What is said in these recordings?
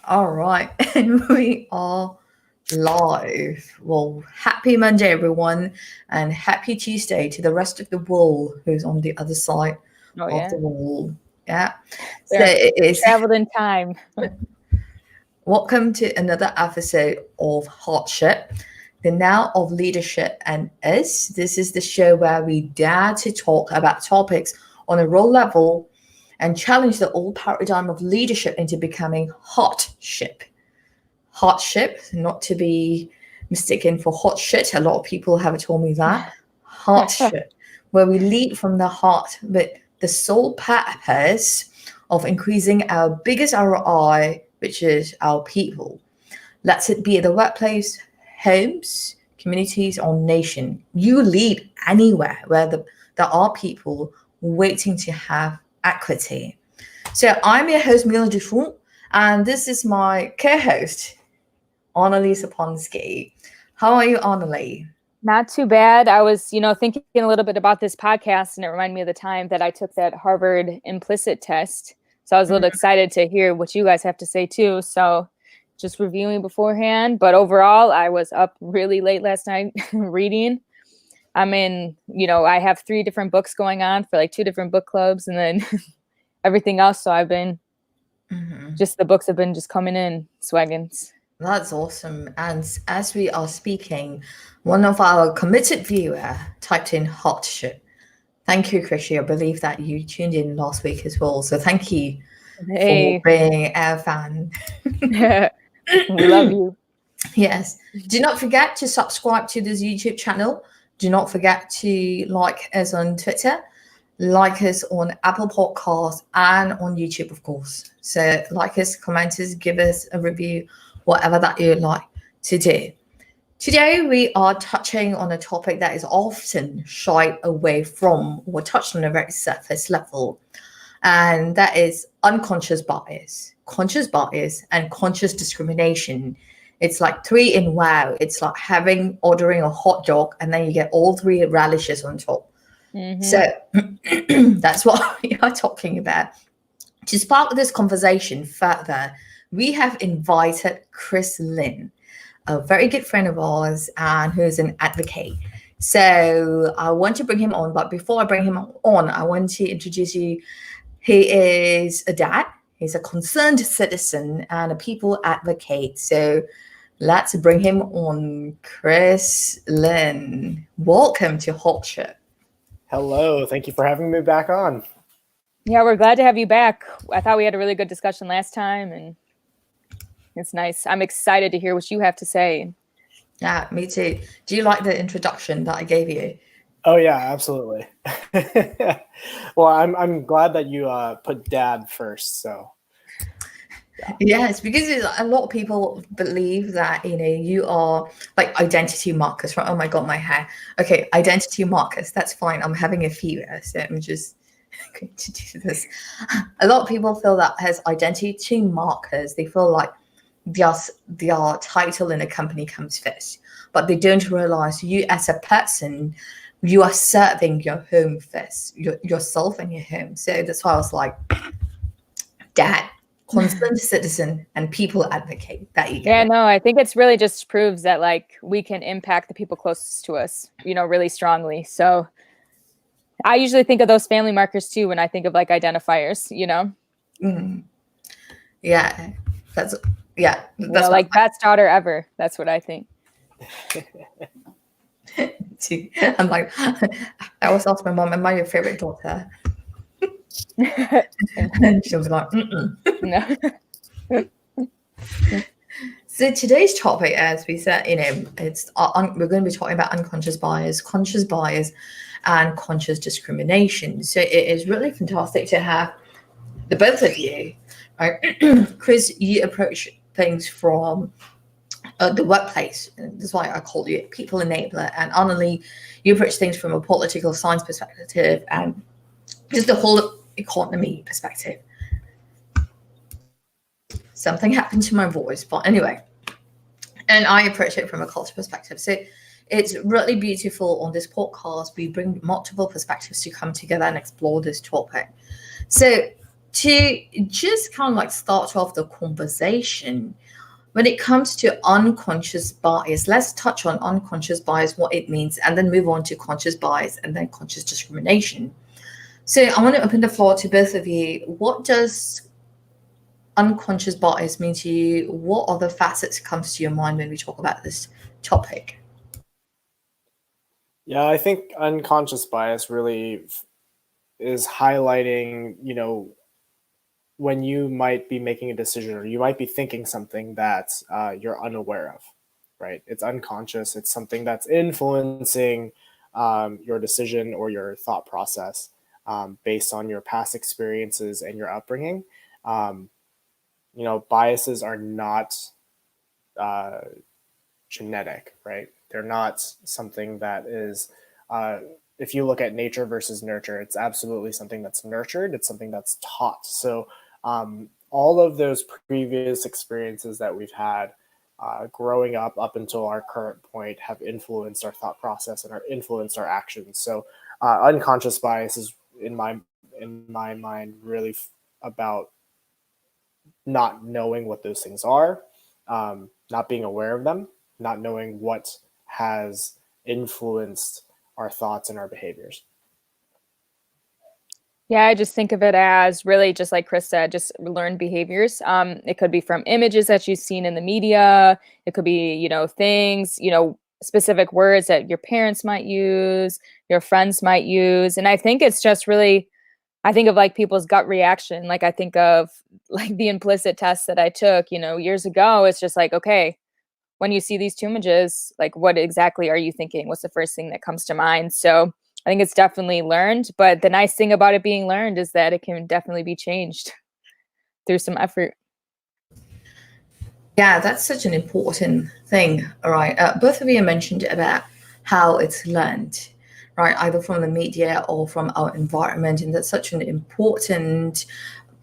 All right, and we are live. Well, happy Monday, everyone, and happy Tuesday to the rest of the world who's on the other side Oh of the yeah, wall. Yeah, so there it is. traveled in time. Welcome to another episode of Heartship, the now of leadership and us. This is the show where we dare to talk about topics on a role level and challenge the old paradigm of leadership into becoming hotship. Hardship, not to be mistaken for hot shit. A lot of people have told me that. Hardship, where we lead from the heart with the sole purpose of increasing our biggest ROI, which is our people. Let it be at the workplace, homes, communities, or nation. You lead anywhere where there are people waiting to have equity. So I'm your host, Mila Dufour, and this is my co-host, Annalise Saponsky. How are you, Annalise? Not too bad. I was, thinking a little bit about this podcast, and it reminded me of the time that I took that Harvard implicit test. So I was a little excited to hear what you guys have to say too. So just reviewing beforehand, but overall, I was up really late last night reading. I have 3 different books going on for like 2 different book clubs, and then everything else. So I've been just the books have been just coming in swaggins. That's awesome. And as we are speaking, one of our committed viewer typed in hot shit. Thank you, Krishy. I believe that you tuned in last week as well. So thank you for being our fan. We love you. Yes. Do not forget to subscribe to this YouTube channel. Do not forget to like us on Twitter, like us on Apple Podcasts, and on YouTube, of course. So like us, comment us, give us a review, whatever that you like to do. Today, we are touching on a topic that is often shied away from or touched on a very surface level, and that is unconscious bias, conscious bias, and conscious discrimination. It's like 3 in wow. It's like ordering a hot dog and then you get all 3 relishes on top. So that's what we are talking about. To spark this conversation further, we have invited Chris Lynn, a very good friend of ours and who's an advocate. So I want to bring him on, but before I bring him on, I want to introduce you. He is a dad, he's a concerned citizen and a people advocate. So let's bring him on. Chris Lynn, welcome to Heartship. Hello, thank you for having me back on. Yeah, we're glad to have you back. I thought we had a really good discussion last time, and it's nice. I'm excited to hear what you have to say. Yeah, me too. Do you like the introduction that I gave you? Oh yeah, absolutely. Well, I'm glad that you put dad first. So yes, because a lot of people believe that you are like identity markers, right? Oh my god, my hair. Okay, identity markers. That's fine. I'm having a fever, so I'm just going to do this. A lot of people feel that as identity markers, they feel like their title in a company comes first, but they don't realize you as a person, you are serving your home first, yourself and your home. So that's why I was like, dad, concerned citizen, and people advocate. That you get. Yeah, no, I think it's really just proves that like we can impact the people closest to us, really strongly. So I usually think of those family markers too when I think of like identifiers, Yeah, that's like best daughter ever. That's what I think. I'm like, I always ask my mom, "Am I your favorite daughter?" And she was like, No. So today's topic, as we said, it's we're going to be talking about unconscious bias, conscious bias, and conscious discrimination. So it is really fantastic to have the both of you. Right? Chris, you approach things from the workplace. That's why I call you people enabler. And Annalise, you approach things from a political science perspective and just the whole economy perspective. Something happened to my voice, but anyway. And I approach it from a culture perspective. So it's really beautiful on this podcast. We bring multiple perspectives to come together and explore this topic. So to just kind of like start off the conversation, when it comes to unconscious bias, let's touch on unconscious bias, what it means, and then move on to conscious bias and then conscious discrimination. So I want to open the floor to both of you. What does unconscious bias mean to you? What other facets comes to your mind when we talk about this topic? Yeah, I think unconscious bias really is highlighting, when you might be making a decision or you might be thinking something that you're unaware of, right? It's unconscious. It's something that's influencing your decision or your thought process based on your past experiences and your upbringing. Biases are not genetic, right? They're not something that is, if you look at nature versus nurture, it's absolutely something that's nurtured. It's something that's taught. So all of those previous experiences that we've had growing up until our current point have influenced our thought process and influenced our actions. So unconscious bias is, in my mind, really about not knowing what those things are, not being aware of them, not knowing what has influenced our thoughts and our behaviors. Yeah, I just think of it as really just like Chris said, just learned behaviors. It could be from images that you've seen in the media. It could be, things, specific words that your parents might use, your friends might use. And I think it's just really, I think of like people's gut reaction. Like I think of like the implicit test that I took, years ago. It's just like, okay, when you see these two images, like what exactly are you thinking? What's the first thing that comes to mind? So I think it's definitely learned, but the nice thing about it being learned is that it can definitely be changed through some effort. Yeah, that's such an important thing. All right. Both of you mentioned about how it's learned, right? Either from the media or from our environment. And that's such an important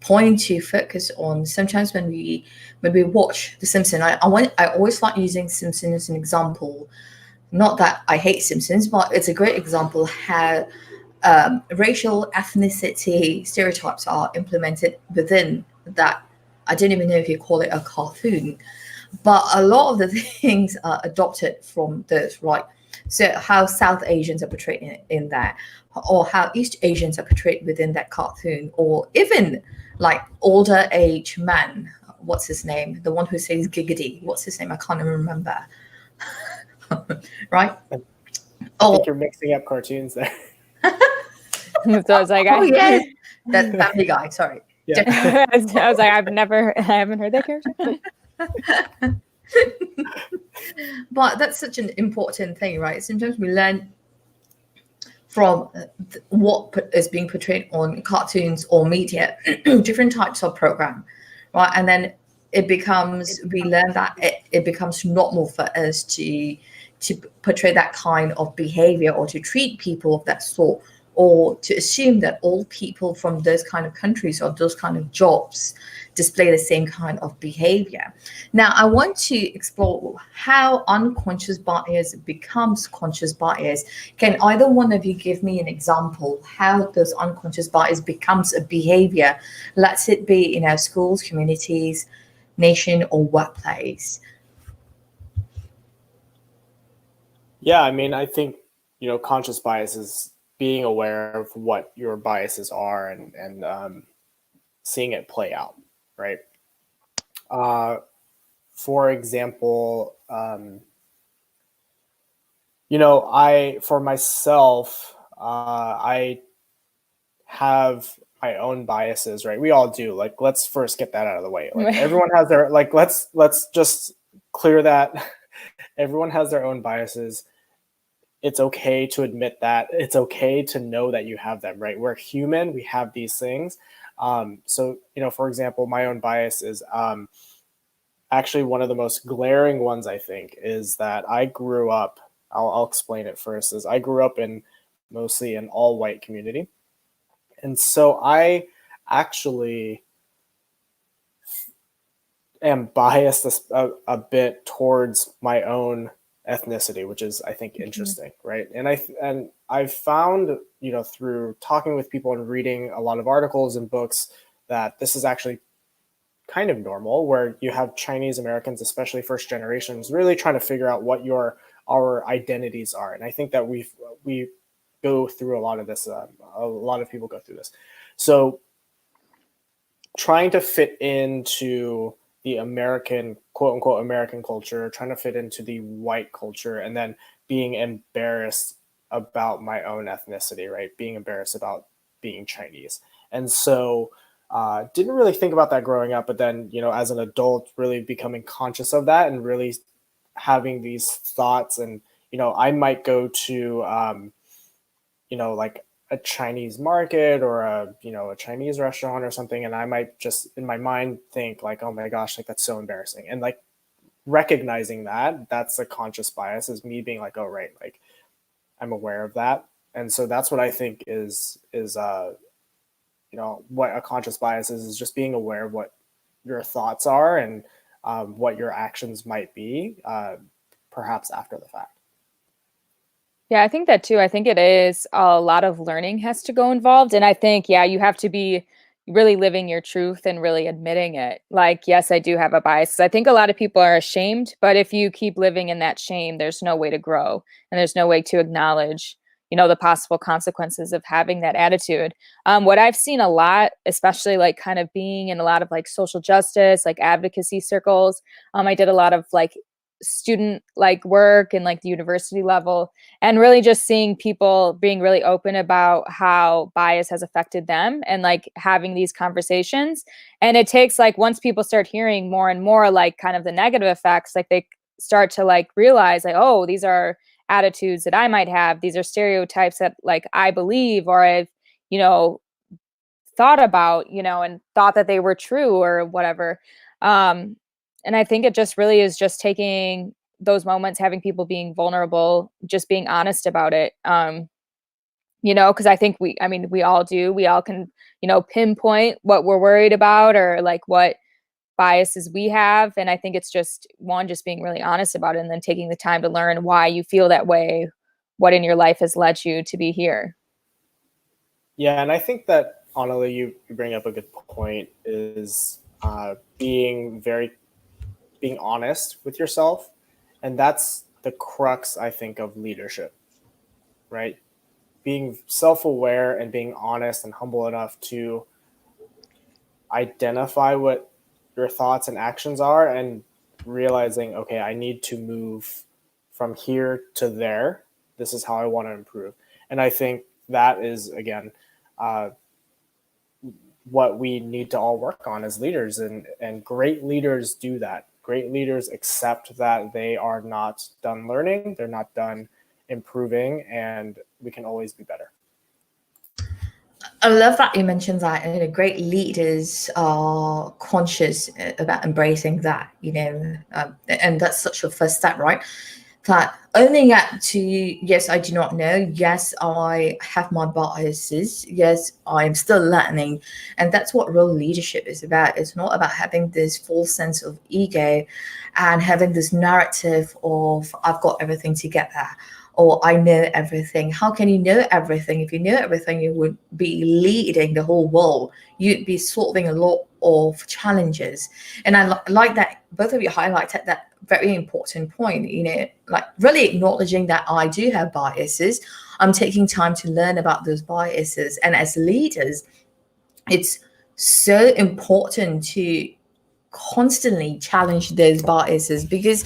point to focus on. Sometimes when we watch The Simpsons, I always like using Simpsons as an example. Not that I hate Simpsons, but it's a great example how racial ethnicity stereotypes are implemented within that. I don't even know if you call it a cartoon, but a lot of the things are adopted from those, right? So how South Asians are portrayed in that, or how East Asians are portrayed within that cartoon, or even like older age man. What's his name? The one who says giggity. What's his name? I can't even remember. Right? I think you're mixing up cartoons there. So I was like, oh yeah, that Family Guy. Sorry. Yeah. I was like, I haven't heard that character. But that's such an important thing, right? Sometimes we learn from what is being portrayed on cartoons or media, different types of program, right? And then we learn that it becomes normal for us to portray that kind of behavior or to treat people of that sort, or to assume that all people from those kind of countries or those kind of jobs display the same kind of behavior. Now, I want to explore how unconscious bias becomes conscious bias. Can either one of you give me an example how those unconscious bias becomes a behavior? Let's it be in our schools, communities, nation, or workplace. Yeah, I mean, I think, conscious bias is being aware of what your biases are and seeing it play out, right? For example, for myself, I have my own biases, right? We all do. Like, let's first get that out of the way. Like, everyone has their, like, let's just clear that. Everyone has their own biases. It's okay to admit that. It's okay to know that you have them, right? We're human. We have these things. So, for example, my own bias is actually one of the most glaring ones, I think, is that I grew up, I'll explain it first, is I grew up in mostly an all-white community. And so I actually am biased a bit towards my own ethnicity, which is, I think, interesting, right? And I've found, through talking with people and reading a lot of articles and books, that this is actually kind of normal, where you have Chinese Americans, especially first generations, really trying to figure out what our identities are. And I think that we go through a lot of this. A lot of people go through this. So trying to fit into the American, quote unquote, American culture, trying to fit into the white culture, and then being embarrassed about my own ethnicity, right? Being embarrassed about being Chinese. And so didn't really think about that growing up, but then, as an adult, really becoming conscious of that and really having these thoughts. And, I might go to, like a Chinese market or a Chinese restaurant or something, and I might just in my mind think like, oh my gosh, like that's so embarrassing. And like recognizing that's a conscious bias, is me being like, oh right, like I'm aware of that. And so that's what I think is what a conscious bias is just being aware of what your thoughts are and what your actions might be, perhaps after the fact. Yeah, I think that too. I think it is a lot of learning has to go involved. And I think, yeah, you have to be really living your truth and really admitting it. Like, yes, I do have a bias. I think a lot of people are ashamed, but if you keep living in that shame, there's no way to grow and there's no way to acknowledge, the possible consequences of having that attitude. What I've seen a lot, especially like kind of being in a lot of like social justice, like advocacy circles. I did a lot of like student like work and like the university level, and really just seeing people being really open about how bias has affected them and like having these conversations. And it takes like, once people start hearing more and more like kind of the negative effects, like they start to like realize like, oh, these are attitudes that I might have, these are stereotypes that like I believe or I've thought about, and thought that they were true or whatever. And I think it just really is just taking those moments, having people being vulnerable, just being honest about it. Because I think we all do. We all can, pinpoint what we're worried about or like what biases we have. And I think it's just being really honest about it and then taking the time to learn why you feel that way, what in your life has led you to be here. Yeah, and I think that, Annalie, you bring up a good point, is being honest with yourself. And that's the crux, I think, of leadership, right? Being self-aware and being honest and humble enough to identify what your thoughts and actions are and realizing, okay, I need to move from here to there. This is how I want to improve. And I think that is, again, what we need to all work on as leaders. And great leaders do that. Great leaders accept that they are not done learning, they're not done improving, and we can always be better. I love that you mentioned that great leaders are conscious about embracing that, and that's such a first step, right? That owning up to, yes, I do not know. Yes, I have my biases. Yes, I'm still learning. And that's what real leadership is about. It's not about having this false sense of ego and having this narrative of I've got everything together or I know everything. How can you know everything? If you know everything, you would be leading the whole world. You'd be solving a lot of challenges. And I like that both of you highlighted that very important point, like really acknowledging that I do have biases. I'm taking time to learn about those biases. And as leaders, it's so important to constantly challenge those biases, because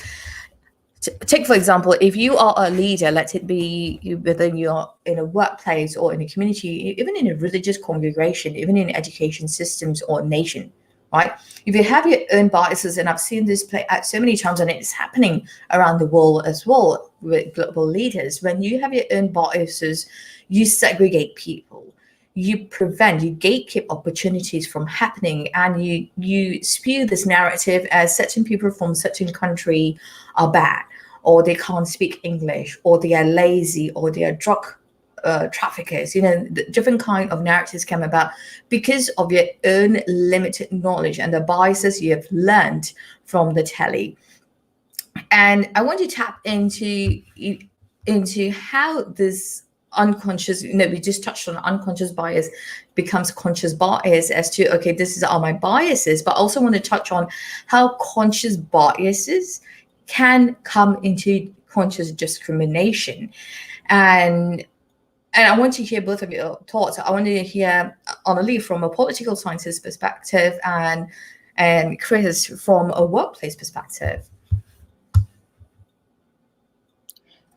take, for example, if you are a leader, let it be whether you're in a workplace or in a community, even in a religious congregation, even in education systems or nation, right? If you have your own biases, and I've seen this play out so many times, and it's happening around the world as well with global leaders, when you have your own biases, you segregate people. You gatekeep opportunities from happening, and you spew this narrative as certain people from certain country are bad, or they can't speak English, or they are lazy, or they are drug traffickers. The different kind of narratives come about because of your own limited knowledge and the biases you have learned from the telly. And I want to tap into how this unconscious, we just touched on unconscious bias becomes conscious bias as to, okay, this are my biases, but I also want to touch on how conscious biases can come into conscious discrimination. And I want to hear both of your thoughts. I want to hear Annalie from a political sciences perspective and Chris from a workplace perspective.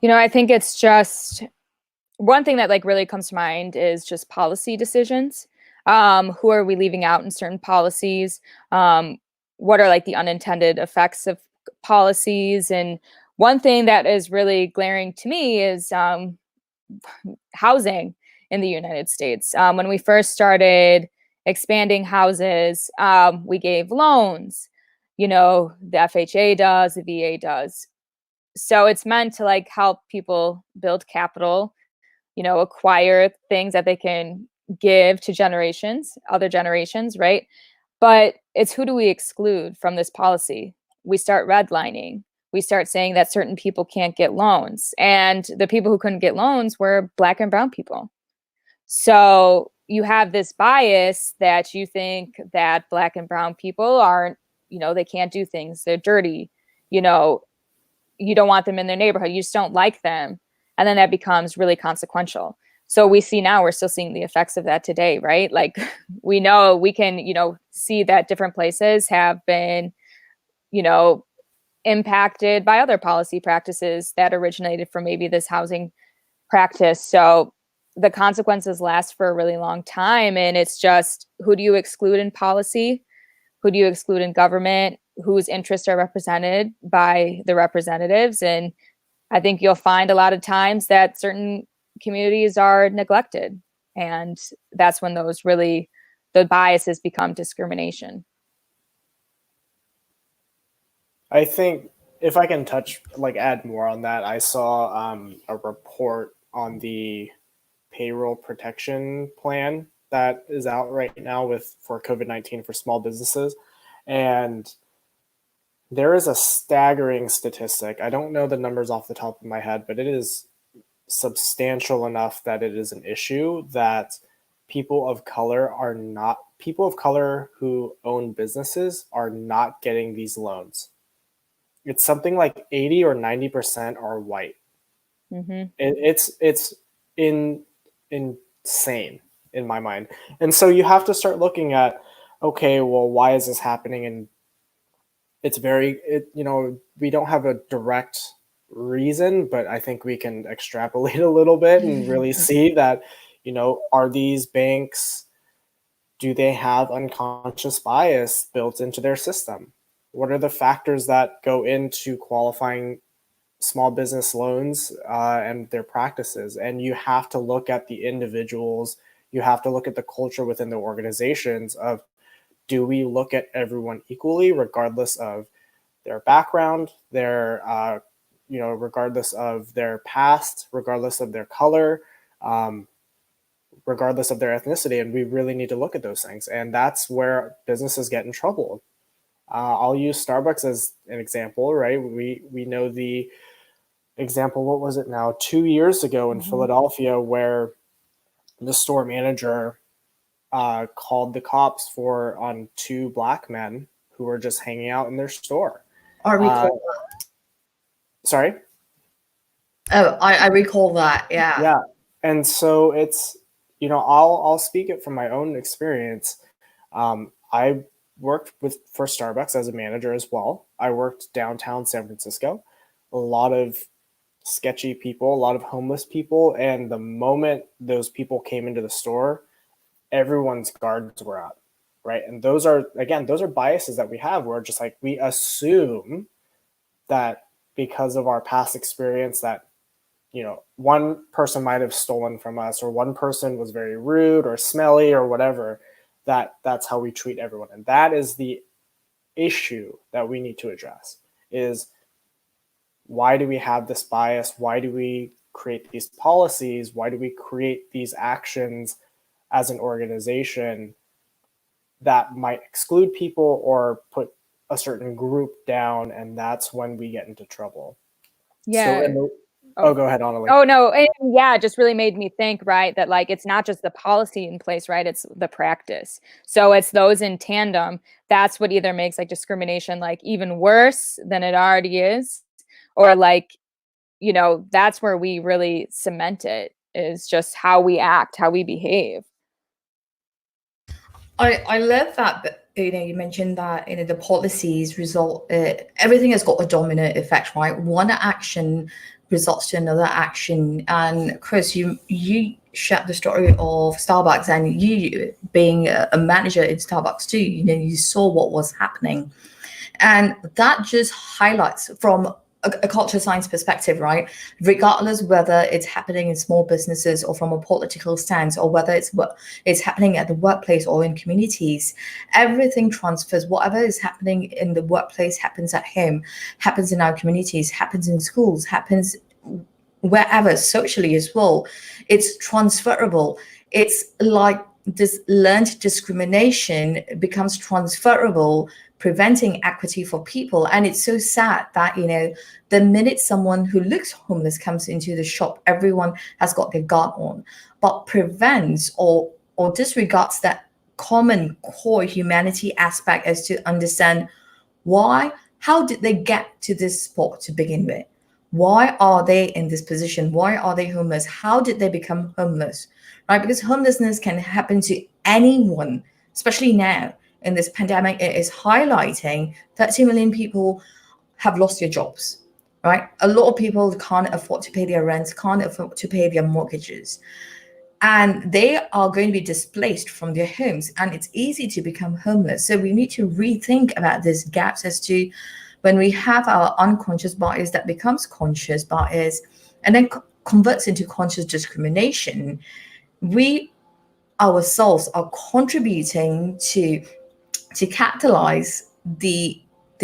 I think it's just one thing that like really comes to mind is just policy decisions. Who are we leaving out in certain policies? What are like the unintended effects of policies? And one thing that is really glaring to me is housing in the United States. When we first started expanding houses, we gave loans, the FHA does, the VA does. So it's meant to like help people build capital, acquire things that they can give to other generations, right? But it's who do we exclude from this policy? We start redlining. We start saying that certain people can't get loans. And the people who couldn't get loans were Black and brown people. So you have this bias that you think that Black and brown people aren't, they can't do things. They're dirty. You don't want them in their neighborhood. You just don't like them. And then that becomes really consequential. So we're still seeing the effects of that today, right? Like we know we can, see that different places have been, impacted by other policy practices that originated from maybe this housing practice. So the consequences last for a really long time. And it's just, who do you exclude in policy? Who do you exclude in government? Whose interests are represented by the representatives? And I think you'll find a lot of times that certain communities are neglected. And that's when the biases become discrimination. I think if I can add more on that, I saw a report on the payroll protection plan that is out right now for COVID-19 for small businesses. And there is a staggering statistic. I don't know the numbers off the top of my head, but it is substantial enough that it is an issue that people of color who own businesses are not getting these loans. It's something like 80 or 90% are white. Mm-hmm. It's insane in my mind. And so you have to start looking at, okay, well, why is this happening? And it's we don't have a direct reason, but I think we can extrapolate a little bit and really see that, are these banks, do they have unconscious bias built into their system? What are the factors that go into qualifying small business loans and their practices? And you have to look at the individuals. You have to look at the culture within the organizations of, do we look at everyone equally, regardless of their background, regardless of their past, regardless of their color, regardless of their ethnicity? And we really need to look at those things. And that's where businesses get in trouble. I'll use Starbucks as an example, right? We know the example, what was it now, 2 years ago in Philadelphia, where the store manager called the cops on 2 Black men who were just hanging out in their store. I recall that. Sorry? Oh, I recall that. Yeah. Yeah. And so it's, I'll speak it from my own experience. I worked for Starbucks as a manager as well. I worked downtown San Francisco. A lot of sketchy people, a lot of homeless people. And the moment those people came into the store, everyone's guards were up, right? And those are biases that we have, where just like we assume that because of our past experience that, one person might have stolen from us, or one person was very rude or smelly or whatever, that's how we treat everyone. And that is the issue that we need to address, is why do we have this bias? Why do we create these policies? Why do we create these actions as an organization that might exclude people or put a certain group down? And that's when we get into trouble. Yeah. Oh, go ahead, Annalie. Oh, no. And yeah, it just really made me think, right, that like it's not just the policy in place, right? It's the practice. So it's those in tandem. That's what either makes like discrimination like even worse than it already is, or like, you know, that's where we really cement it, is just how we act, how we behave. I love that, but you mentioned that the policies result. Everything has got a domino effect, right? One action results to another action. And Chris, you shared the story of Starbucks, and you being a manager in Starbucks too. You saw what was happening, and that just highlights from a culture science perspective, right? Regardless whether it's happening in small businesses or from a political stance, or whether it's happening at the workplace or in communities, everything transfers. Whatever is happening in the workplace happens at home, happens in our communities, happens in schools, happens wherever socially as well. It's transferable. It's like this learned discrimination becomes transferable, preventing equity for people. And it's so sad that the minute someone who looks homeless comes into the shop, everyone has got their guard on, but prevents or disregards that common core humanity aspect as to understand how did they get to this spot to begin with. Why are they in this position? Why are they homeless? How did they become homeless? Right? Because homelessness can happen to anyone, especially now in this pandemic. It is highlighting 30 million people have lost their jobs, right? A lot of people can't afford to pay their rents, can't afford to pay their mortgages, and they are going to be displaced from their homes, and it's easy to become homeless. So we need to rethink about these gaps as to when we have our unconscious bias that becomes conscious bias and then converts into conscious discrimination. We ourselves are contributing to capitalize the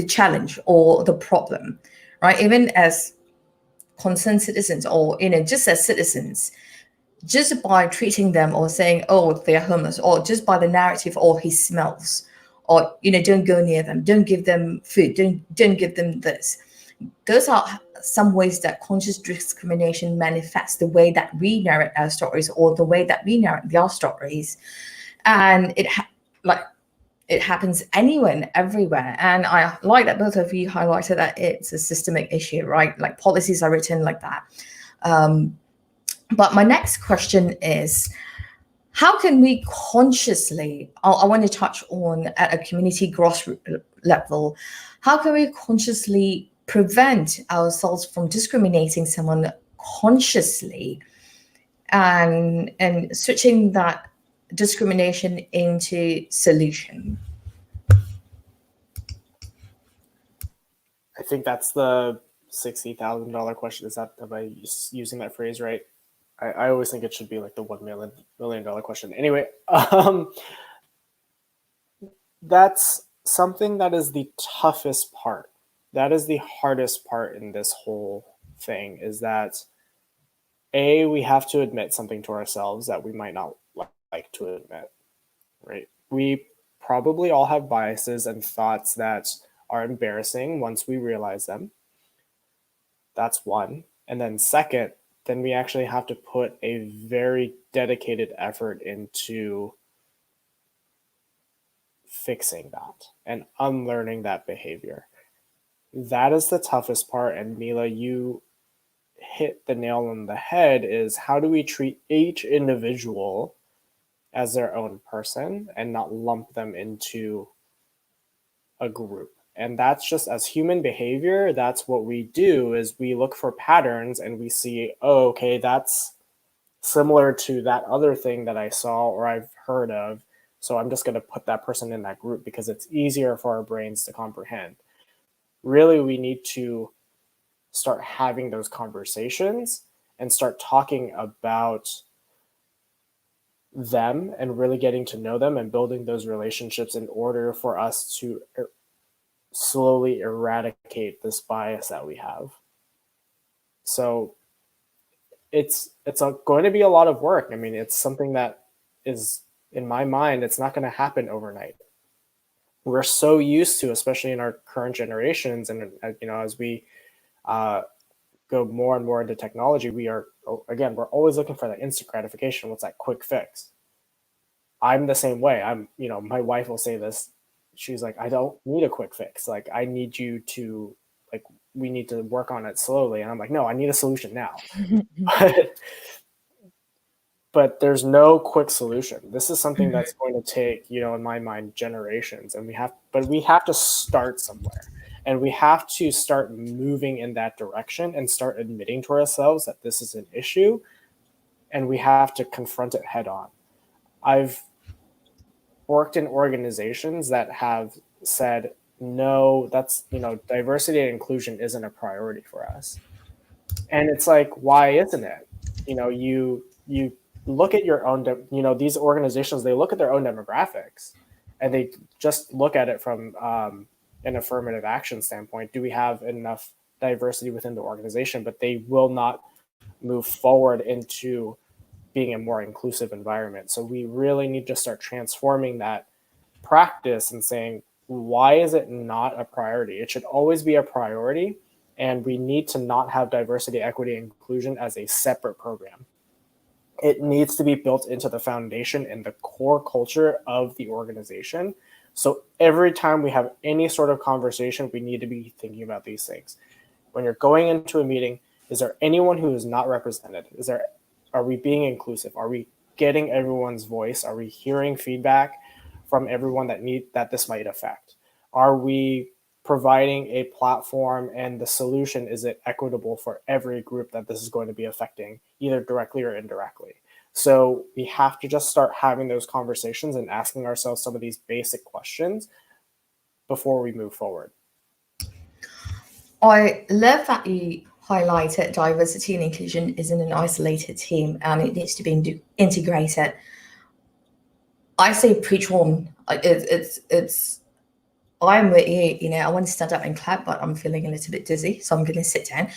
challenge or the problem, right? Even as concerned citizens, or just as citizens, just by treating them or saying, oh, they're homeless, or just by the narrative, or he smells, or don't go near them, don't give them food, don't give them this. Those are some ways that conscious discrimination manifests the way that we narrate our stories, or the way that we narrate their stories. And it happens anywhere and everywhere. And I like that both of you highlighted that it's a systemic issue, right? Like policies are written like that. But my next question is, how can we consciously, I want to touch on at a community grassroots level, how can we consciously prevent ourselves from discriminating someone consciously and switching that discrimination into solution? I think that's the $60,000 question. Am I using that phrase right? I always think it should be like the $1 million question. Anyway, that's something that is the toughest part. That is the hardest part in this whole thing, is that we have to admit something to ourselves that we might not like to admit, right? We probably all have biases and thoughts that are embarrassing once we realize them. That's one. And then second, then we actually have to put a very dedicated effort into fixing that and unlearning that behavior. That is the toughest part. And Mila, you hit the nail on the head, is how do we treat each individual as their own person and not lump them into a group. And that's just, as human behavior, that's what we do, is we look for patterns and we see, oh, okay, that's similar to that other thing that I saw or I've heard of. So I'm just going to put that person in that group because it's easier for our brains to comprehend. Really, we need to start having those conversations and start talking about them and really getting to know them and building those relationships in order for us to slowly eradicate this bias that we have. So it's going to be a lot of work. I mean, it's something that is, in my mind, it's not going to happen overnight. We're so used to, especially in our current generations, and as we go more and more into technology, we're always looking for that instant gratification. What's that quick fix? I'm the same way. My wife will say this. She's like, I don't need a quick fix. Like, I need you to, like, we need to work on it slowly. And I'm like, no, I need a solution now. But there's no quick solution. This is something that's going to take, in my mind, generations. And we have to start somewhere. And we have to start moving in that direction and start admitting to ourselves that this is an issue. And we have to confront it head on. I've worked in organizations that have said, no, that's, diversity and inclusion isn't a priority for us. And it's like, why isn't it? You look at your own, these organizations, they look at their own demographics and they just look at it from an affirmative action standpoint. Do we have enough diversity within the organization? But they will not move forward into being a more inclusive environment. So we really need to start transforming that practice and saying, why is it not a priority? It should always be a priority. And we need to not have diversity, equity, and inclusion as a separate program. It needs to be built into the foundation and the core culture of the organization. So every time we have any sort of conversation, we need to be thinking about these things. When you're going into a meeting, is there anyone who is not represented? Are we being inclusive? Are we getting everyone's voice? Are we hearing feedback from everyone that this might affect? Are we providing a platform, and the solution, is it equitable for every group that this is going to be affecting, either directly or indirectly? So we have to just start having those conversations and asking ourselves some of these basic questions before we move forward. I love that you highlighted diversity and inclusion isn't an isolated team and it needs to be integrated. I say preach on. I'm with you, I want to stand up and clap, but I'm feeling a little bit dizzy, so I'm going to sit down.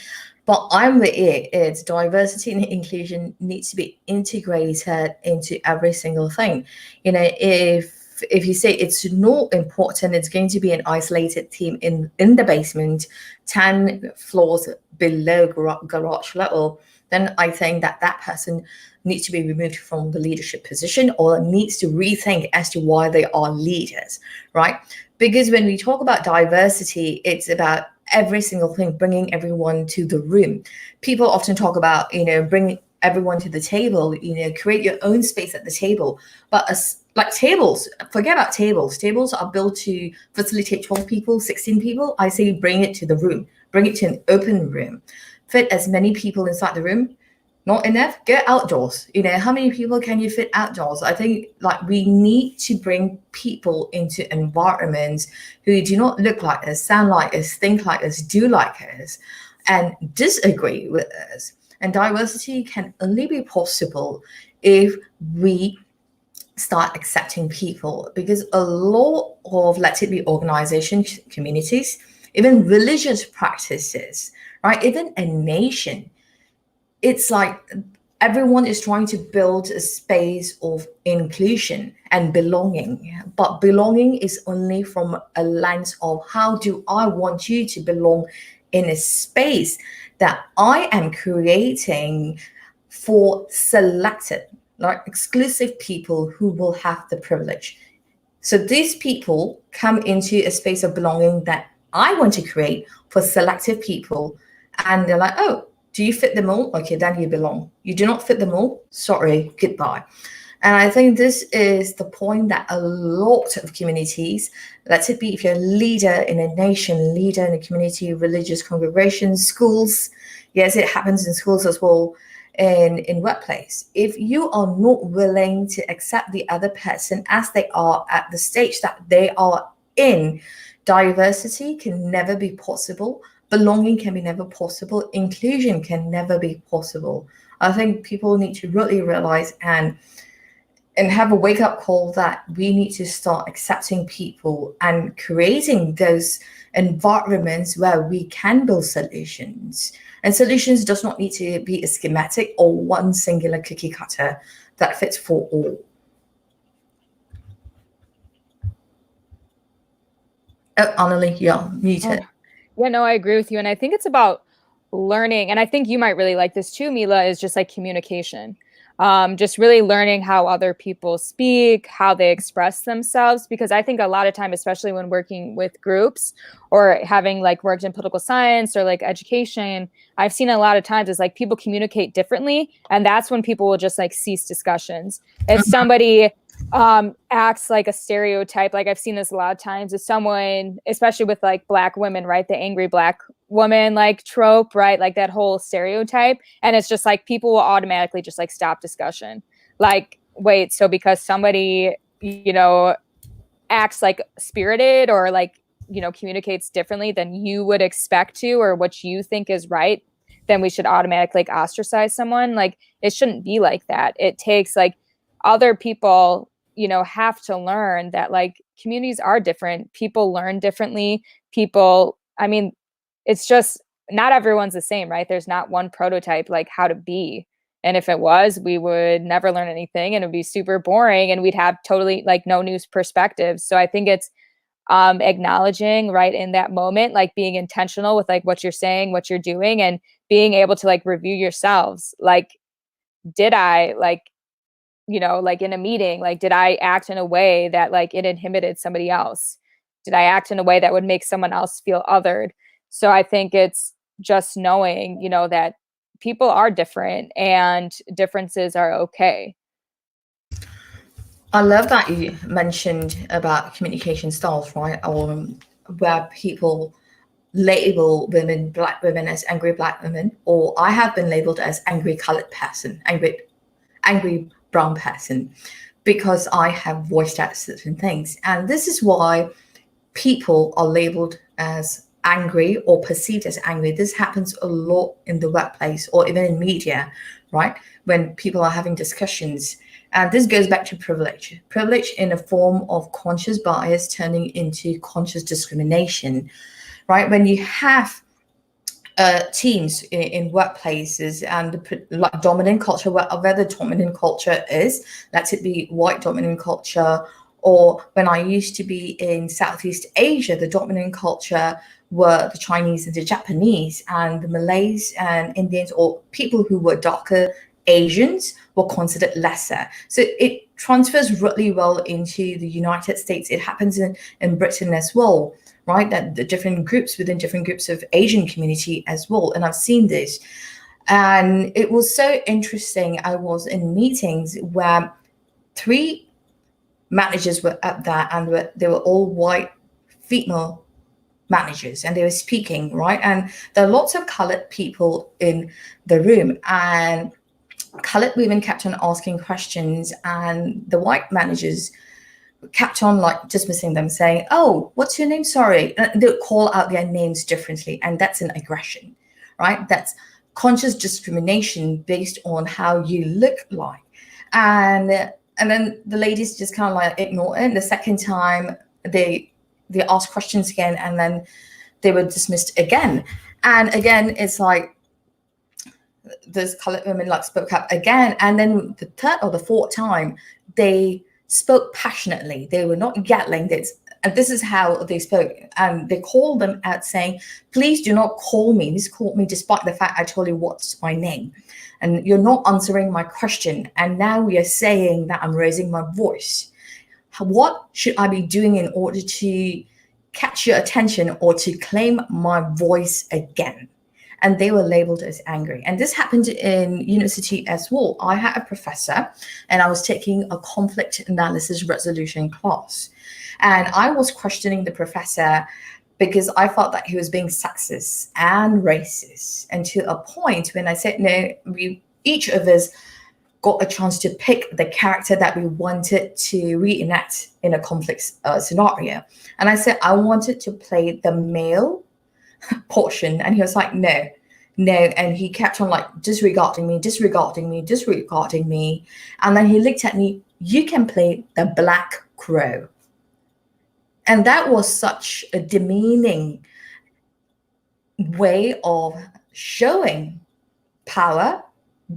But I'm with you. It's diversity and inclusion needs to be integrated into every single thing. If you say it's not important, it's going to be an isolated team in the basement, 10 floors below garage level, then I think that person needs to be removed from the leadership position or needs to rethink as to why they are leaders, right? Because when we talk about diversity, it's about every single thing, bringing everyone to the room. People often talk about, bring everyone to the table, create your own space at the table. But like tables, forget about tables. Tables are built to facilitate 12 people, 16 people. I say bring it to the room, bring it to an open room, fit as many people inside the room. Not enough, go outdoors. How many people can you fit outdoors? I think we need to bring people into environments who do not look like us, sound like us, think like us, do like us, and disagree with us. And diversity can only be possible if we start accepting people, because a lot of, let it be organizations, communities, even religious practices, right? Even a nation, it's like everyone is trying to build a space of inclusion and belonging, but belonging is only from a lens of how do I want you to belong in a space that I am creating for selected, exclusive people who will have the privilege. So these people come into a space of belonging that I want to create for selective people, and they're like, oh, do you fit the mold? Okay, then you belong. You do not fit the mold? Sorry, goodbye. And I think this is the point that a lot of communities, let it be if you're a leader in a nation, leader in a community, religious congregations, schools, yes, it happens in schools as well, in workplace. If you are not willing to accept the other person as they are at the stage that they are in, diversity can never be possible. Belonging can be never possible. Inclusion can never be possible. I think people need to really realize and have a wake-up call that we need to start accepting people and creating those environments where we can build solutions. And solutions does not need to be a schematic or one singular cookie cutter that fits for all. Oh, Annalie, you're muted. Yeah, no, I agree with you. And I think it's about learning, and I think you might really like this too, Mila, is just like communication. Just really learning how other people speak, how they express themselves, because I think a lot of time, especially when working with groups or having like worked in political science or like education, I've seen a lot of times is like people communicate differently, and that's when people will just like cease discussions. If somebody acts like a stereotype, like I've seen this a lot of times, if someone, especially with like Black women, right, the angry Black woman like trope, right, like that whole stereotype, and it's just like people will automatically just like stop discussion. Like, wait, so because somebody, you know, acts like spirited or like, you know, communicates differently than you would expect to, or what you think is right, then we should automatically like ostracize someone. Like, it shouldn't be like that. It takes like other people, you know, have to learn that like communities are different. People learn differently. People, I mean, it's just not everyone's the same, right? There's not one prototype like how to be. And if it was, we would never learn anything and it would be super boring and we'd have totally like no new perspectives. So I think it's acknowledging right in that moment, like being intentional with like what you're saying, what you're doing, and being able to like review yourselves. Like, did I like, you know, like in a meeting, like, did I act in a way that like it inhibited somebody else? Did I act in a way that would make someone else feel othered? So I think it's just knowing, you know, that people are different and differences are okay. I love that you mentioned about communication styles, right? Or where people label women, Black women, as angry Black women, or I have been labeled as angry colored person, angry brown person, because I have voiced out certain things. And this is why people are labeled as angry or perceived as angry. This happens a lot in the workplace or even in media, right? When people are having discussions. And this goes back to privilege. Privilege in a form of conscious bias turning into conscious discrimination, right? When you have teams in workplaces and like dominant culture, whatever the dominant culture is, let it be white dominant culture, or when I used to be in Southeast Asia, the dominant culture were the Chinese and the Japanese, and the Malays and Indians, or people who were darker Asians, were considered lesser. So it transfers really well into the United States. It happens in Britain as well, right? That the different groups within different groups of Asian community as well. And I've seen this. And it was so interesting. I was in meetings where 3 managers were up there, and they were all white female managers, and they were speaking, right? And there are lots of colored people in the room, and colored women kept on asking questions, and the white managers kept on like dismissing them, saying, "Oh, what's your name? Sorry." And they would call out their names differently, and that's an aggression, right? That's conscious discrimination based on how you look like. And then the ladies just kind of like ignore it. The second time they ask questions again, and then they were dismissed again. And again, it's like those colored women like spoke up again. And then the third or the fourth time, they spoke passionately. They were not yelling. And this is how they spoke. And they called them out saying, "Please do not call me. Miscall me despite the fact I told you what's my name. And you're not answering my question. And now you're saying that I'm raising my voice. What should I be doing in order to catch your attention or to claim my voice again?" And they were labeled as angry. And this happened in university as well. I had a professor, and I was taking a conflict analysis resolution class. And I was questioning the professor because I felt that he was being sexist and racist. And to a point when I said, no, each of us got a chance to pick the character that we wanted to reenact in a conflict scenario. And I said, I wanted to play the male portion. And he was like, no. And he kept on like disregarding me. And then he looked at me, "You can play the Black Crow." And that was such a demeaning way of showing power,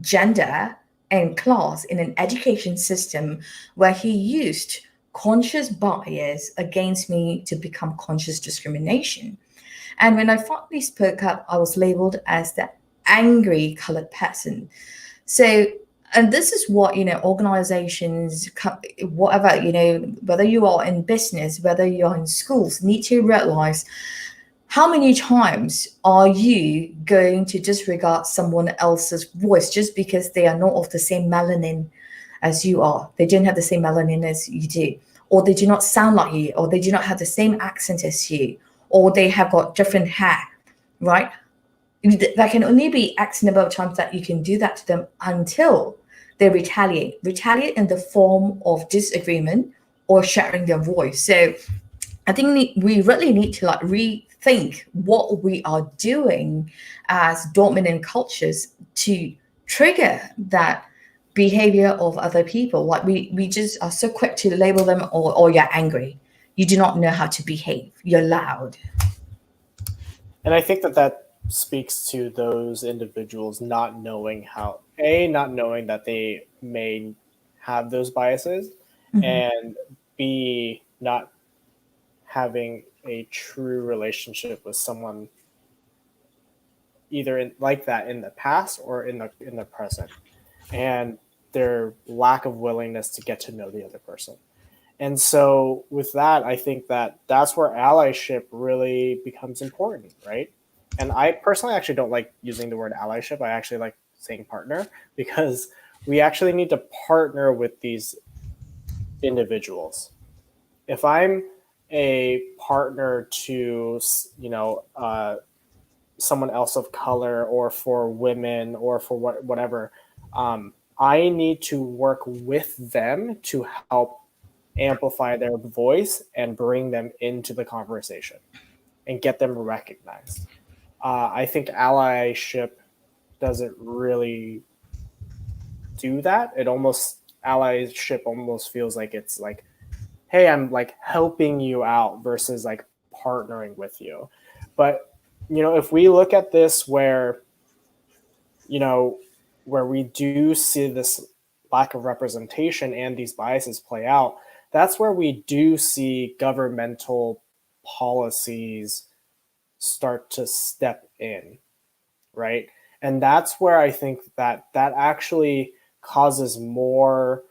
gender, and class in an education system where he used conscious bias against me to become conscious discrimination. And when I finally spoke up, I was labeled as the angry colored person. So, and this is what, organizations, whatever, whether you are in business, whether you're in schools, need to realize, how many times are you going to disregard someone else's voice just because they are not of the same melanin as you are? They don't have the same melanin as you do, or they do not sound like you, or they do not have the same accent as you, or they have got different hair, right? There can only be X number of times that you can do that to them until they retaliate in the form of disagreement or sharing their voice. So I think we really need to rethink what we are doing as dominant cultures to trigger that behavior of other people. Like we just are so quick to label them, or you're angry. You do not know how to behave. You're loud. And I think that speaks to those individuals not knowing not knowing that they may have those biases, and B, not having a true relationship with someone either like that in the past or in the present, and their lack of willingness to get to know the other person. And so with that, I think that's where allyship really becomes important, right? And I personally actually don't like using the word allyship. I actually like saying partner, because we actually need to partner with these individuals. If I'm a partner to, someone else of color, or for women, or for whatever, I need to work with them to help amplify their voice and bring them into the conversation and get them recognized. I think allyship doesn't really do that. Allyship almost feels like it's like, hey, I'm like helping you out versus like partnering with you. But, if we look at this where we do see this lack of representation and these biases play out, that's where we do see governmental policies start to step in, right? And that's where I think that actually causes more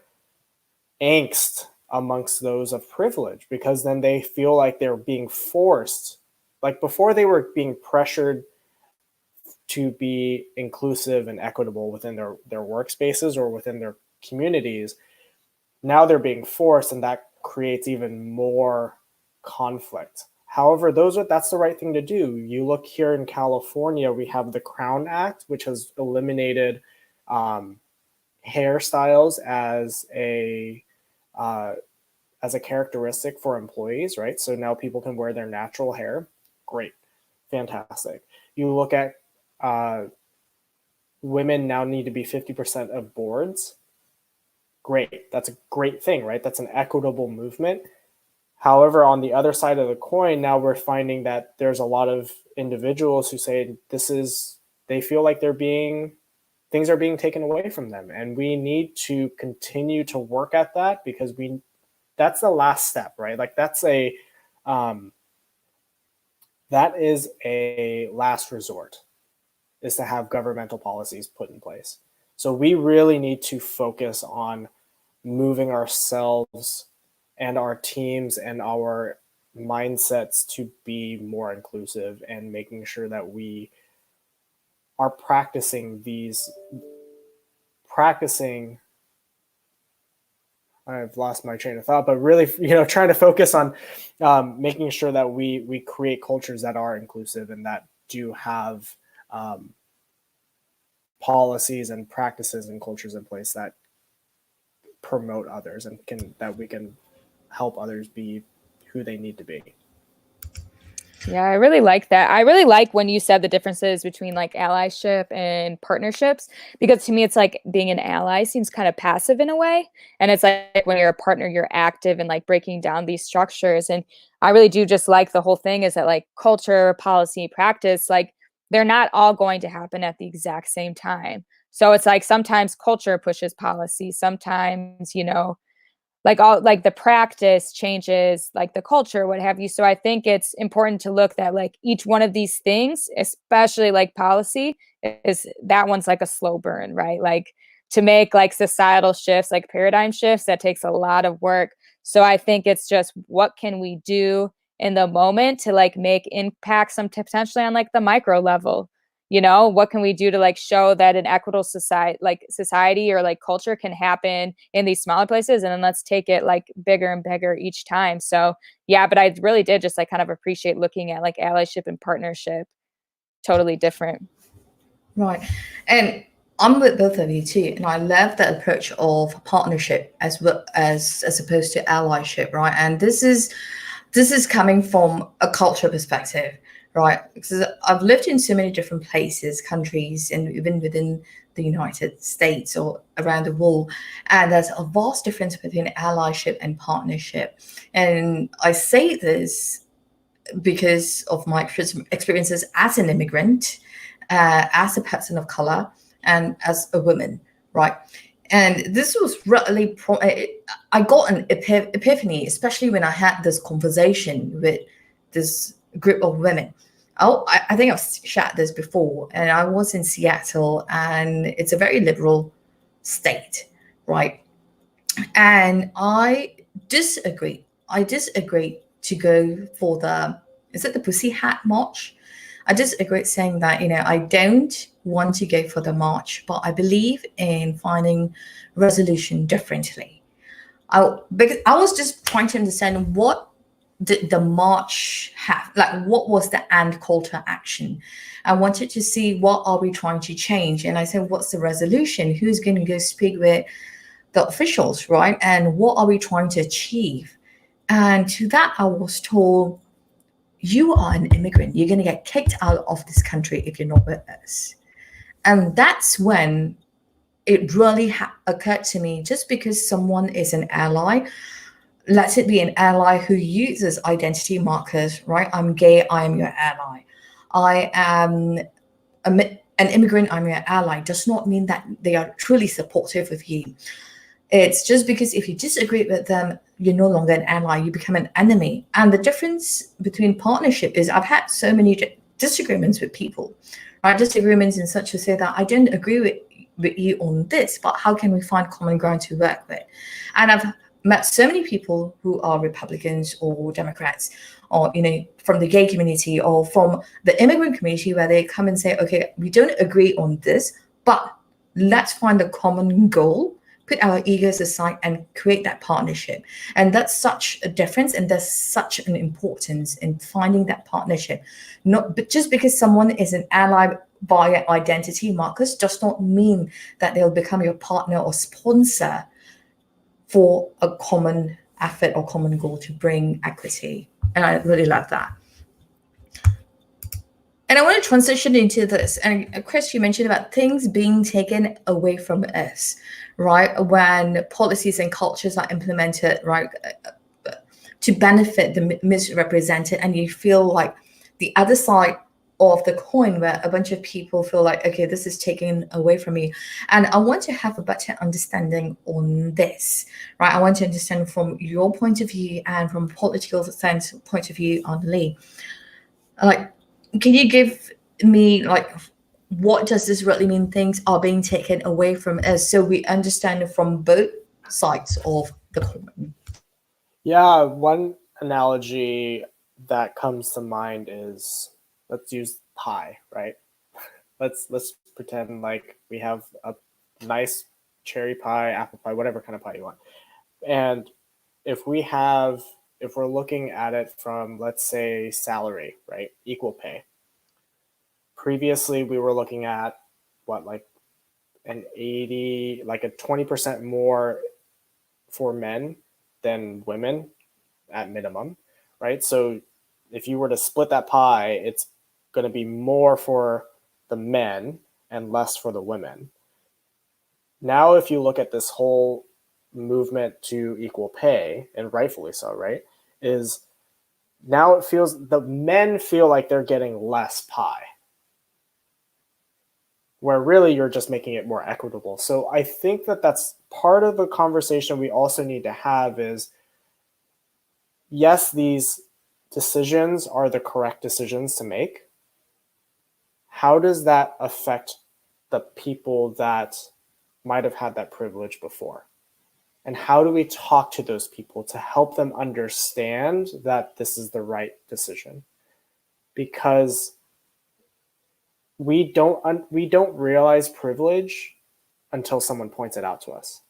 angst amongst those of privilege, because then they feel like they're being forced. Like before, they were being pressured to be inclusive and equitable within their workspaces or within their communities. Now they're being forced, and that creates even more conflict. However, that's the right thing to do. You look here in California, we have the Crown Act, which has eliminated hairstyles as a characteristic for employees, right? So now people can wear their natural hair. Great, fantastic. You look at women now need to be 50% of boards. Great, that's a great thing, right? That's an equitable movement. However, on the other side of the coin, now we're finding that there's a lot of individuals who say they feel like things are being taken away from them. And we need to continue to work at that, because that's the last step, right? Like that is a last resort, is to have governmental policies put in place. So we really need to focus on moving ourselves and our teams and our mindsets to be more inclusive, and making sure that we are practicing I've lost my train of thought, but really, trying to focus on making sure that we create cultures that are inclusive and that do have policies and practices and cultures in place that promote others, and that we can help others be who they need to be. Yeah, I really like that. I really like when you said the differences between like allyship and partnerships, because to me, it's like being an ally seems kind of passive in a way. And it's like when you're a partner, you're active and like breaking down these structures. And I really do just like the whole thing is that like culture, policy, practice, like they're not all going to happen at the exact same time. So it's like sometimes culture pushes policy, sometimes, like all like the practice changes like the culture, what have you. So I think it's important to look that like each one of these things, especially like policy, is that one's like a slow burn, right? Like to make like societal shifts, like paradigm shifts, that takes a lot of work. So I think it's just what can we do in the moment to like make impact some potentially on like the micro level. You know, what can we do to like show that an equitable society or like culture can happen in these smaller places, and then let's take it like bigger and bigger each time. So yeah, but I really did just like kind of appreciate looking at like allyship and partnership, totally different. Right. And I'm with both of you too. And I love the approach of partnership as well as opposed to allyship, right? And this is coming from a culture perspective, right? Because I've lived in so many different places, countries, and even within the United States or around the world. And there's a vast difference between allyship and partnership. And I say this because of my experiences as an immigrant, as a person of color, and as a woman, right? And this was really, I got an epiphany, especially when I had this conversation with this group of women. Oh, I think I've shared this before, and I was in Seattle, and it's a very liberal state, right? And I disagree. I disagree to go for is it the Pussy Hat March? I disagree saying that, I don't want to go for the march, but I believe in finding resolution differently. Because I was just trying to understand what did the march have, like what was the end call to action. I wanted to see what are we trying to change. And I said, what's the resolution? Who's going to go speak with the officials, right? And what are we trying to achieve? And to that, I was told, you are an immigrant. You're going to get kicked out of this country if you're not with us. And that's when it really occurred to me, just because someone is an ally, let it be an ally who uses identity markers, right? I'm gay, I am your ally. I am an immigrant, I'm your ally, does not mean that they are truly supportive of you. It's just because if you disagree with them, you're no longer an ally, you become an enemy. And the difference between partnership is I've had so many disagreements with people, right? Disagreements in such a say that I didn't agree with you on this, but how can we find common ground to work with? And I've met so many people who are Republicans or Democrats, or from the gay community or from the immigrant community, where they come and say, okay, we don't agree on this, but let's find a common goal, put our egos aside and create that partnership. And that's such a difference, and there's such an importance in finding that partnership. Not just because someone is an ally via identity markers does not mean that they'll become your partner or sponsor for a common effort or common goal to bring equity. And I really love that. And I want to transition into this. And Chris, you mentioned about things being taken away from us, right? When policies and cultures are implemented, right, to benefit the misrepresented, and you feel like the other side of the coin, where a bunch of people feel like, okay, this is taken away from me. And I want to have a better understanding on this, right? I want to understand from your point of view and from political sense point of view on Lee. Like, can you give me like, what does this really mean? Things are being taken away from us, so we understand from both sides of the coin. Yeah, one analogy that comes to mind is, let's use pie, right? Let's pretend like we have a nice cherry pie, apple pie, whatever kind of pie you want. And if we're looking at it from, let's say, salary, right? Equal pay. Previously, we were looking at what, like a 20% more for men than women at minimum, right? So if you were to split that pie, it's going to be more for the men and less for the women. Now, if you look at this whole movement to equal pay, and rightfully so, right, is now it feels the men feel like they're getting less pie. where really you're just making it more equitable. So I think that that's part of the conversation we also need to have is, yes, these decisions are the correct decisions to make. How does that affect the people that might have had that privilege before? And how do we talk to those people to help them understand that this is the right decision? Because we don't realize privilege until someone points it out to us.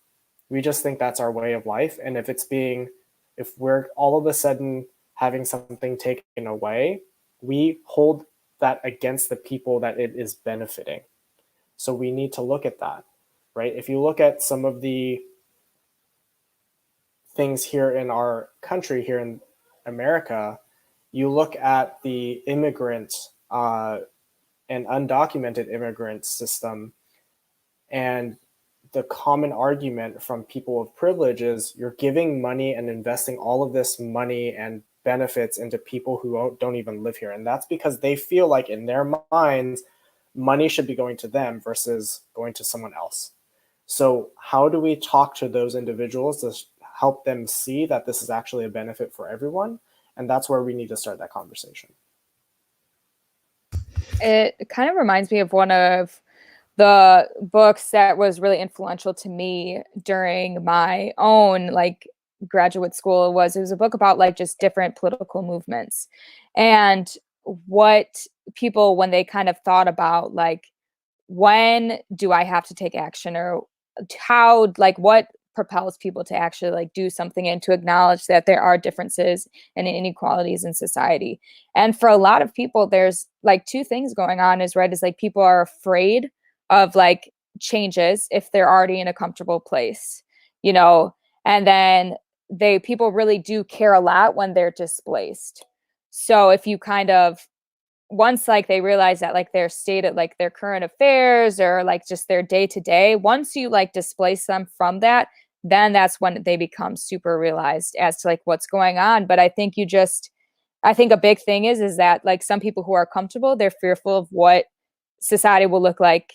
We just think that's our way of life. And if we're all of a sudden having something taken away, we hold that against the people that it is benefiting. So we need to look at that, right? If you look at some of the things here in our country, here in America, you look at the immigrant and undocumented immigrant system, and the common argument from people of privilege is you're giving money and investing all of this money and benefits into people who don't even live here. And that's because they feel like in their minds, money should be going to them versus going to someone else. So how do we talk to those individuals to help them see that this is actually a benefit for everyone? And that's where we need to start that conversation. It kind of reminds me of one of the books that was really influential to me during my own like graduate school. It was a book about like just different political movements and what people, when they kind of thought about like, when do I have to take action, or how, like what propels people to actually like do something and to acknowledge that there are differences and inequalities in society. And for a lot of people, there's like two things going on is like people are afraid of like changes if they're already in a comfortable place, you know, and then people really do care a lot when they're displaced. So if you kind of, once like they realize that like their state of like their current affairs or like just their day to day, once you like displace them from that, then that's when they become super realized as to like what's going on. But I think I think a big thing is that like some people who are comfortable, they're fearful of what society will look like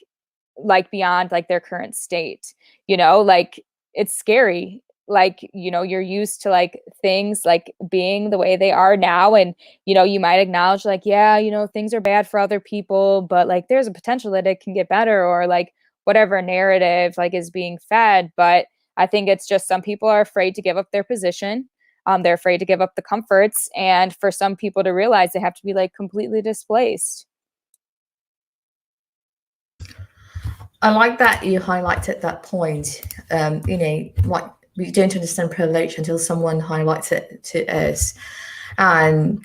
beyond like their current state, you know, like it's scary. Like, you know, you're used to like things like being the way they are now. And, you know, you might acknowledge like, yeah, you know, things are bad for other people, but like there's a potential that it can get better, or like whatever narrative like is being fed. But I think it's just some people are afraid to give up their position. They're afraid to give up the comforts. And for some people to realize they have to be like completely displaced. I like that you highlighted that point. You know, like we don't understand privilege until someone highlights it to us, and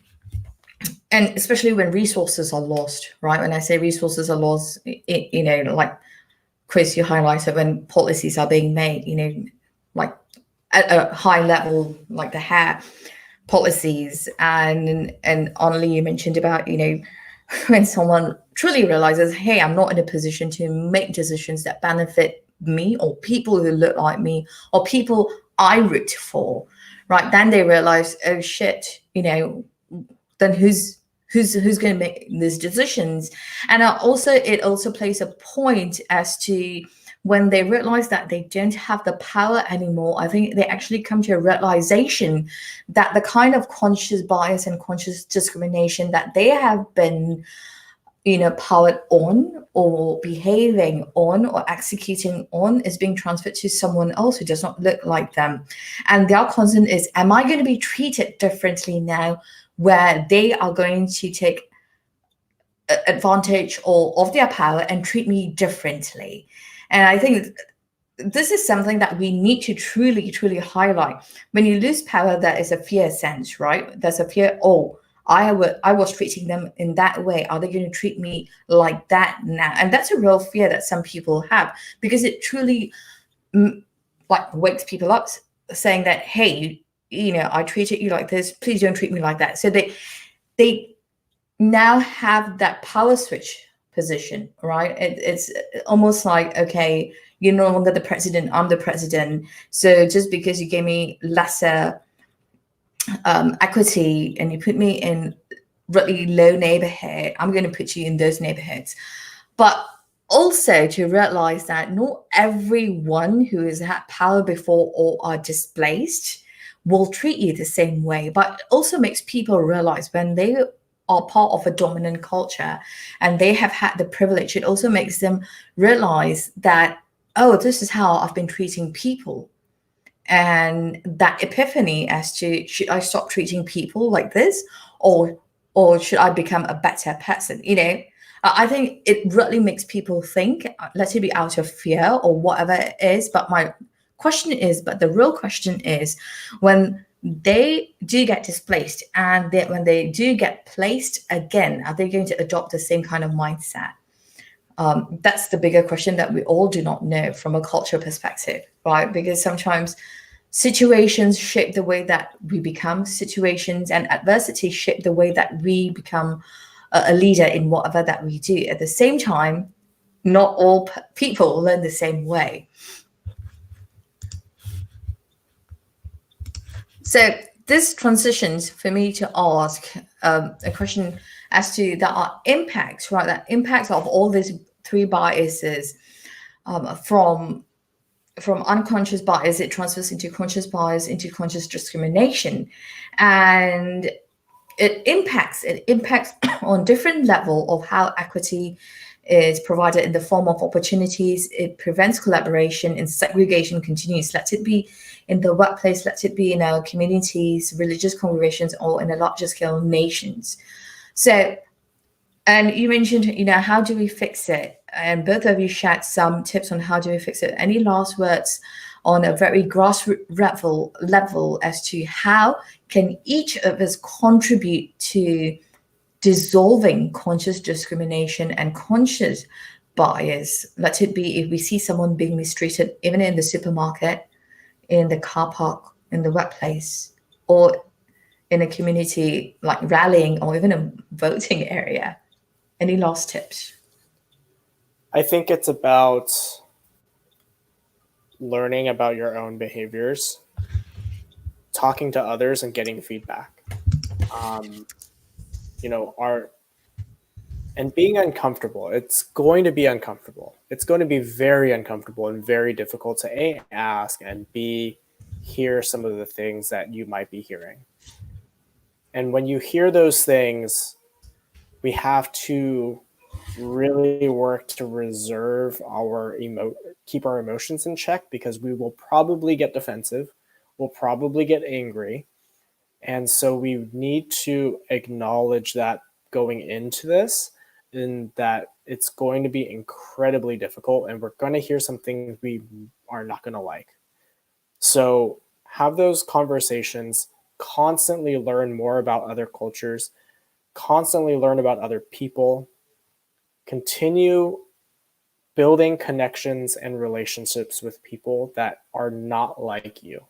especially when resources are lost, right? When I say resources are lost, you know, like Chris, you highlighted when policies are being made, you know, like at a high level, like the HAIR policies, and Only you mentioned about, you know, when someone truly realizes, hey, I'm not in a position to make decisions that benefit me or people who look like me or people I root for, right? Then they realize, oh shit, you know, then who's going to make these decisions? And it also plays a point as to when they realize that they don't have the power anymore. I think they actually come to a realization that the kind of conscious bias and conscious discrimination that they have been, you know, powered on or behaving on or executing on is being transferred to someone else who does not look like them. And their concern is, am I going to be treated differently now, where they are going to take advantage of their power and treat me differently? And I think this is something that we need to truly, truly highlight. When you lose power, there is a fear sense, right? There's a fear, oh, I was treating them in that way. Are they going to treat me like that now? And that's a real fear that some people have, because it truly like wakes people up saying that, hey, you know, I treated you like this. Please don't treat me like that. So they now have that power switch position, right? It's almost like, okay, you're no longer the president, I'm the president. So just because you gave me lesser equity and you put me in really low neighborhood, I'm going to put you in those neighborhoods. But also to realize that not everyone who has had power before or are displaced will treat you the same way, but it also makes people realize when they are part of a dominant culture and they have had the privilege, it also makes them realize that, oh, this is how I've been treating people. And that epiphany as to, should I stop treating people like this, or should I become a better person? I think it really makes people think, let it be out of fear or whatever it is. But the real question is, when they do get displaced and when they do get placed again, are they going to adopt the same kind of mindset? That's the bigger question that we all do not know from a cultural perspective, right? Because sometimes situations shape the way that we become, situations and adversity shape the way that we become a leader in whatever that we do. At the same time, not all people learn the same way. So this transitions for me to ask a question as to the impacts, right? The impacts of all these three biases, from unconscious bias, it transfers into conscious bias, into conscious discrimination, and it impacts on different level of how equity is provided in the form of opportunities. It prevents collaboration, and segregation continues. Let it be in the workplace, let it be in our communities, religious congregations, or in a larger scale nations. So, and you mentioned, how do we fix it? And both of you shared some tips on how do we fix it. Any last words on a very grassroots level as to how can each of us contribute to dissolving conscious discrimination and conscious bias? Let it be if we see someone being mistreated, even in the supermarket, in the car park, in the workplace, or in a community like rallying, or even a voting area. Any last tips? I think it's about learning about your own behaviors, talking to others, and getting feedback. And being uncomfortable. It's going to be uncomfortable. It's going to be very uncomfortable and very difficult to A, ask, and B, hear some of the things that you might be hearing. And when you hear those things, we have to really work to keep our emotions in check, because we will probably get defensive. We'll probably get angry. And so we need to acknowledge that going into this, and that it's going to be incredibly difficult, and we're going to hear some things we are not going to like. So have those conversations, constantly learn more about other cultures, constantly learn about other people, continue building connections and relationships with people that are not like you.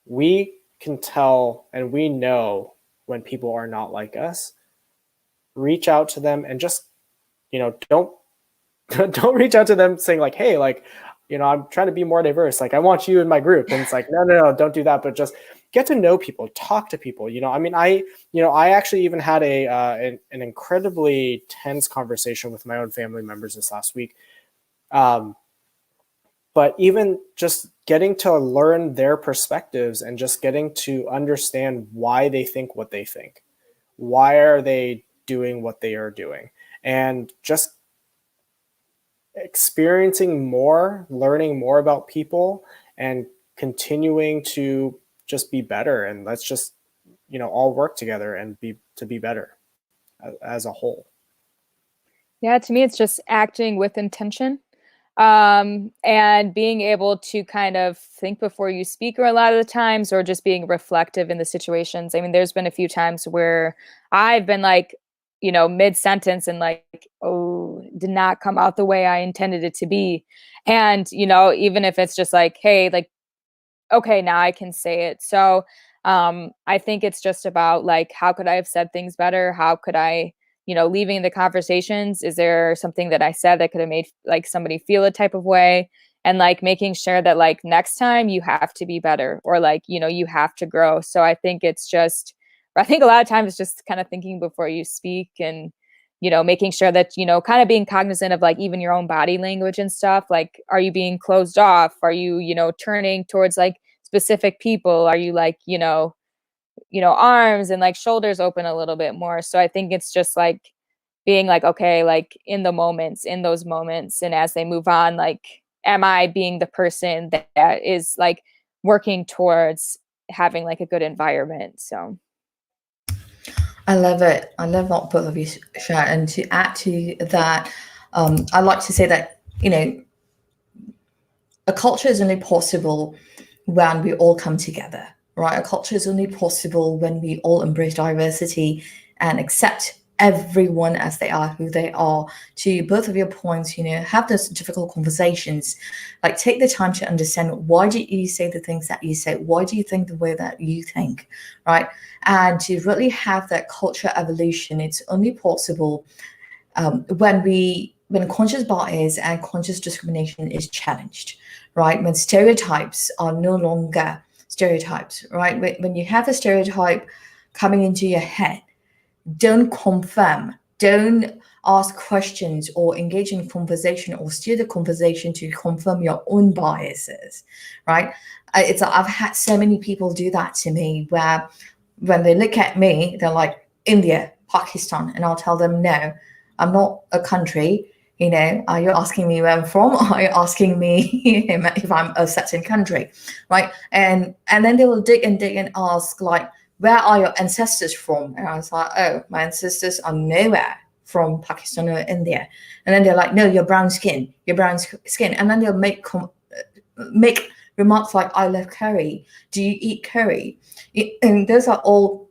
We can tell and we know when people are not like us. Reach out to them and just, don't reach out to them saying like, hey, like, I'm trying to be more diverse. Like, I want you in my group. And it's like, no, don't do that. But just get to know people, talk to people. I actually even had an incredibly tense conversation with my own family members this last week. But even just getting to learn their perspectives and just getting to understand why they think what they think. Why are they doing what they are doing? And just experiencing more, learning more about people, and continuing to just be better. And let's just, all work together and be better as a whole. Yeah, to me, it's just acting with intention, and being able to kind of think before you speak, or a lot of the times, or just being reflective in the situations. I mean, there's been a few times where I've been like, mid-sentence and like, oh, did not come out the way I intended it to be. And, even if it's just like, hey, like, okay, now I can say it. So I think it's just about like, how could I have said things better? How could I, leaving the conversations, is there something that I said that could have made like somebody feel a type of way? And like making sure that like next time you have to be better, or like, you have to grow. So I think a lot of times it's just kind of thinking before you speak, and, making sure that, kind of being cognizant of like even your own body language and stuff. Like, are you being closed off? Are you, turning towards like specific people? Are you like, arms and like shoulders open a little bit more? So I think it's just like being like, okay, like in those moments, and as they move on, like, am I being the person that is like working towards having like a good environment? So I love it. I love what both of you share. And to add to that, I like to say that, a culture is only possible when we all come together, right? A culture is only possible when we all embrace diversity and accept everyone as they are, who they are. To both of your points, have those difficult conversations, like take the time to understand, why do you say the things that you say? Why do you think the way that you think, right? And to really have that culture evolution, it's only possible when conscious bias and conscious discrimination is challenged, right? When stereotypes are no longer stereotypes, right? When you have a stereotype coming into your head, don't confirm, don't ask questions or engage in conversation or steer the conversation to confirm your own biases, right? I've had so many people do that to me, where when they look at me, they're like, India, Pakistan, and I'll tell them, no, I'm not a country. Are you asking me where I'm from? Or are you asking me if I'm a certain country, right? And then they will dig and ask, like, where are your ancestors from? And I was like, oh, my ancestors are nowhere from Pakistan or India. And then they're like, no, you're brown skin. And then they'll make remarks like, I love curry. Do you eat curry? And those are all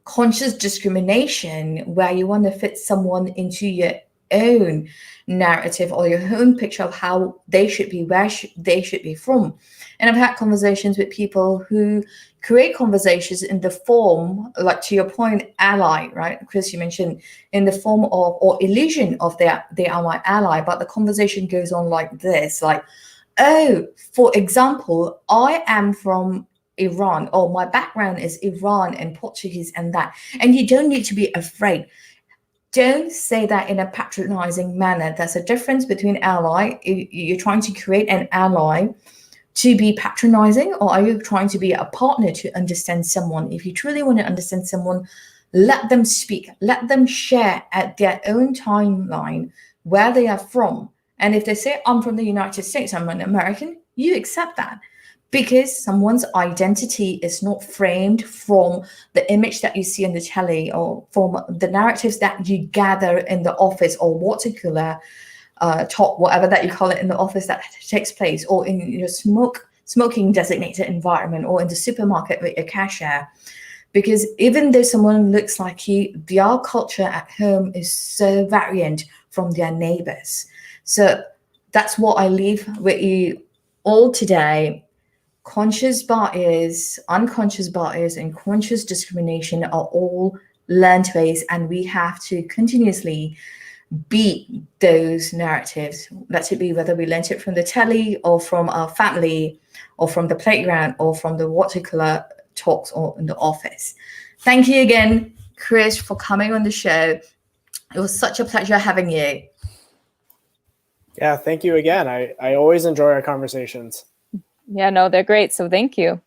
conscious discrimination, where you want to fit someone into your own narrative or your own picture of how they should be, where they should be from. And I've had conversations with people who create conversations in the form, like, to your point, ally, right? Chris, you mentioned, in the form of, or illusion of they are my ally, but the conversation goes on like this, like, oh, for example, I am from Iran, or my background is Iran and Portuguese and that. And you don't need to be afraid. Don't say that in a patronizing manner. There's a difference between ally. You're trying to create an ally to be patronizing, or are you trying to be a partner to understand someone? If you truly want to understand someone, let them speak, let them share at their own timeline where they are from. And if they say, I'm from the United States, I'm an American, you accept that, because someone's identity is not framed from the image that you see in the telly, or from the narratives that you gather in the office, or water cooler talk, whatever that you call it, in the office that takes place, or in your smoking designated environment, or in the supermarket with your cashier. Because even though someone looks like you, their culture at home is so variant from their neighbors. So that's what I leave with you all today. Conscious bias, unconscious bias, and conscious discrimination are all learned ways, and we have to continuously beat those narratives. Let it be whether we learnt it from the telly, or from our family, or from the playground, or from the water cooler talks, or in the office. Thank you again, Chris, for coming on the show. It was such a pleasure having you. Yeah, thank you again. I always enjoy our conversations. Yeah, no, they're great. So thank you.